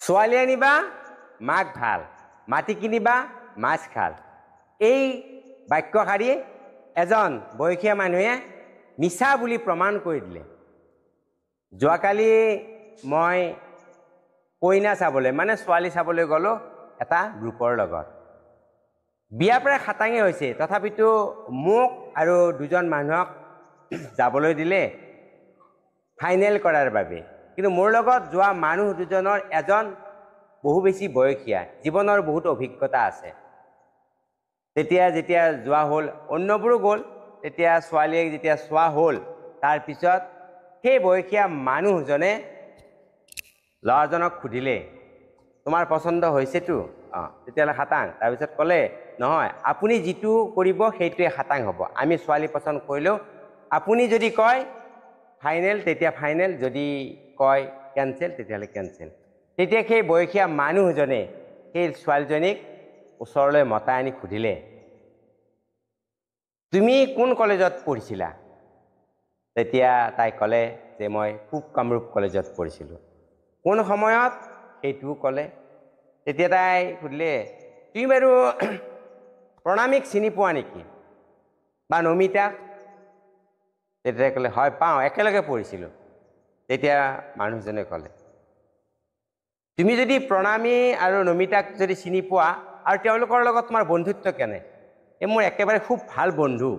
ছোৱালী আনিবা মাক ভাল, মাটি কিনিবা মাছ খাল। এই বাক্যশাৰী এজন বয়সীয়া মানুহে মিছা বুলি প্ৰমাণ কৰি দিলে। যোৱাকালি মই কইনা চাবলৈ মানে ছোৱালী চাবলৈ গ'লো এটা গ্ৰুপৰ লগত। বিয়া প্ৰায় খাটাঙে হৈছে, তথাপিতো মোক আৰু দুজন মানুহক যাবলৈ দিলে ফাইনেল কৰাৰ বাবে। কিন্তু মোৰ লগত যোৱা মানুহ দুজনৰ এজন বহু বেছি বয়সীয়া, জীৱনৰ বহুত অভিজ্ঞতা আছে। যেতিয়া যোৱা হ'ল, অন্যবোৰো গ'ল, তেতিয়া ছোৱালীক যেতিয়া চোৱা হ'ল, তাৰপিছত সেই বয়সীয়া মানুহজনে ল'ৰাজনক সুধিলে, তোমাৰ পচন্দ হৈছেতো? তেতিয়াহ'লে খাটাং। তাৰপিছত ক'লে, নহয়, আপুনি যিটো কৰিব সেইটোৱে খাটাং হ'ব। আমি ছোৱালী পচন্দ কৰিলেও আপুনি যদি কয় ফাইনেল তেতিয়া ফাইনেল, যদি কয় কেঞ্চেল তেতিয়াহ'লে কেঞ্চেল। তেতিয়া সেই বয়সীয়া মানুহজনে সেই ছোৱালীজনীক ওচৰলৈ মতাই আনি সুধিলে, তুমি কোন কলেজত পঢ়িছিলা? তেতিয়া তাই ক'লে যে মই পূব কামৰূপ কলেজত পঢ়িছিলোঁ। কোন সময়ত সেইটোও ক'লে। তেতিয়া তাই সুধিলে, তুমি বাৰু প্ৰণামীক চিনি পোৱা নেকি বা নমিতাক? তেতিয়া ক'লে, হয় পাওঁ, একেলগে পঢ়িছিলোঁ। তেতিয়া মানুহজনে ক'লে, তুমি যদি প্ৰণামী আৰু নমিতাক যদি চিনি পোৱা আৰু তেওঁলোকৰ লগত তোমাৰ বন্ধুত্ব কেনে? মোৰ একেবাৰে খুব ভাল বন্ধু,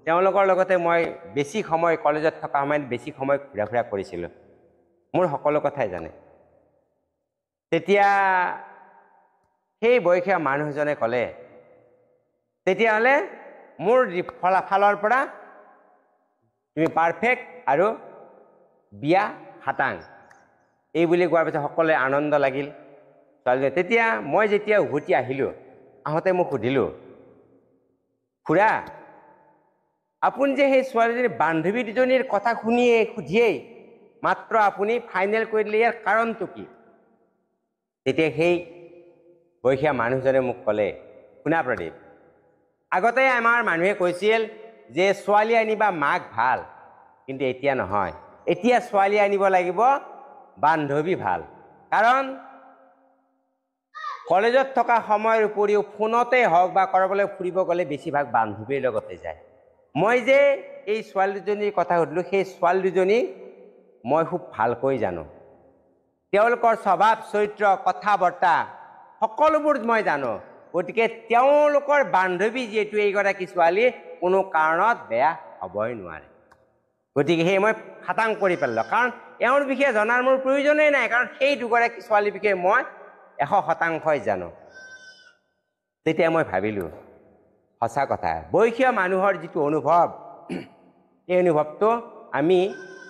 তেওঁলোকৰ লগতে মই বেছি সময় কলেজত থকা সময়ত বেছি সময় ঘূৰা ফুৰা কৰিছিলোঁ, মোৰ সকলো কথাই জানে। তেতিয়া সেই বয়সীয়া মানুহজনে ক'লে, তেতিয়াহ'লে মোৰ ফালৰ পৰা তুমি পাৰফেক্ট আৰু বিয়া খাটাং। এই বুলি কোৱাৰ পিছত সকলোৱে আনন্দ লাগিল ছোৱালীজনী। তেতিয়া মই যেতিয়া উভতি আহিলোঁ, আহোঁতে মোক সুধিলোঁ, খুৰা আপুনি যে সেই ছোৱালীজনীৰ বান্ধৱী দুজনীৰ কথা সুধিয়েই মাত্ৰ আপুনি ফাইনেল কৰি দিলে, ইয়াৰ কাৰণটো কি? তেতিয়া সেই বয়সীয়া মানুহজনে মোক ক'লে, শুনা প্ৰদীপ, আগতে আমাৰ মানুহে কৈছিল যে ছোৱালী আনিবা মাক ভাল, কিন্তু এতিয়া নহয়। এতিয়া ছোৱালী আনিব লাগিব বান্ধৱী ভাল। কাৰণ কলেজত থকা সময়ৰ উপৰিও ফোনতে হওক বা ক'ৰবালৈ ফুৰিব গ'লে বেছিভাগ বান্ধৱীৰ লগতে যায়। মই যে এই ছোৱালী দুজনীৰ কথা সুধিলোঁ, সেই ছোৱালী দুজনী মই খুব ভালকৈ জানো। তেওঁলোকৰ স্বভাৱ চৰিত্ৰ কথা বৰ্তা সকলোবোৰ মই জানো। গতিকে তেওঁলোকৰ বান্ধৱী যিহেতু এইগৰাকী ছোৱালী কোনো কাৰণত বেয়া হ'বই নোৱাৰে। গতিকে সেই মই খাটাং কৰি পেলালোঁ, কাৰণ এওঁৰ বিষয়ে জনাৰ মোৰ প্ৰয়োজনেই নাই, কাৰণ সেই দুগৰাকী ছোৱালীৰ বিষয়ে মই 100% জানো। তেতিয়া মই ভাবিলোঁ, সঁচা কথা, বয়সীয়া মানুহৰ যিটো অনুভৱ, এই অনুভৱটো আমি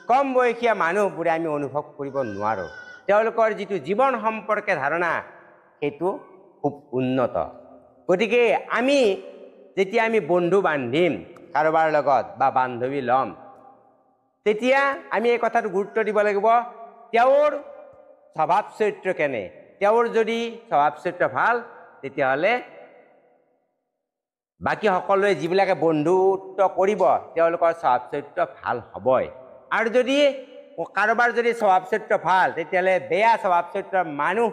কম বয়সীয়া মানুহবোৰে আমি অনুভৱ কৰিব নোৱাৰোঁ। তেওঁলোকৰ যিটো জীৱন সম্পৰ্কে ধাৰণা সেইটো খুব উন্নত। গতিকে যেতিয়া আমি বন্ধু বান্ধিম কাৰোবাৰ লগত বা বান্ধৱী ল'ম, তেতিয়া আমি এই কথাটো গুৰুত্ব দিব লাগিব, তেওঁৰ স্বভাৱ চৰিত্ৰ কেনে। তেওঁৰ যদি স্বভাৱ চৰিত্ৰ ভাল, তেতিয়াহ'লে বাকী সকলোৱে যিবিলাকে বন্ধুত্ব কৰিব তেওঁলোকৰ স্বভাৱ চৰিত্ৰ ভাল হ'বই। আৰু যদি কাৰোবাৰ যদি স্বভাৱ চৰিত্ৰ ভাল, তেতিয়াহ'লে বেয়া স্বভাৱ চৰিত্ৰৰ মানুহ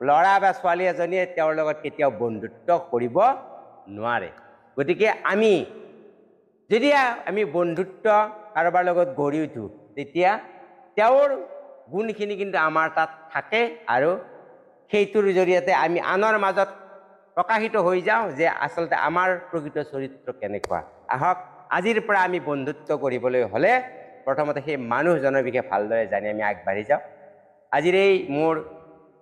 ল'ৰা বা ছোৱালী এজনীয়ে তেওঁৰ লগত কেতিয়াও বন্ধুত্ব কৰিব নোৱাৰে। গতিকে যদি আমি বন্ধুত্ব কাৰোবাৰ লগত গঢ়ি উঠোঁ, তেতিয়া তেওঁৰ গুণখিনি কিন্তু আমাৰ তাত থাকে, আৰু সেইটোৰ জৰিয়তে আমি আনৰ মাজত প্ৰকাশিত হৈ যাওঁ যে আচলতে আমাৰ প্ৰকৃত চৰিত্ৰ কেনেকুৱা। আহক আজিৰ পৰা আমি বন্ধুত্ব কৰিবলৈ হ'লে প্ৰথমতে সেই মানুহজনৰ বিষয়ে ভালদৰে জানি আমি আগবাঢ়ি যাওঁ। আজিৰ এই মোৰ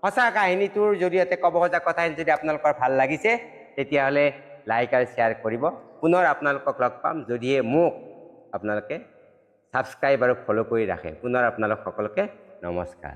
সঁচা কাহিনীটোৰ জৰিয়তে ক'ব খোজা কথাখিনি যদি আপোনালোকৰ ভাল লাগিছে, তেতিয়াহ'লে লাইক আৰু শ্বেয়াৰ কৰিব। পুনৰ আপোনালোকক লগ পাম যদিহে মোক আপোনালোকে ছাবস্ক্ৰাইব আৰু ফ'ল' কৰি ৰাখে। পুনৰ আপোনালোক সকলোকে নমস্কাৰ।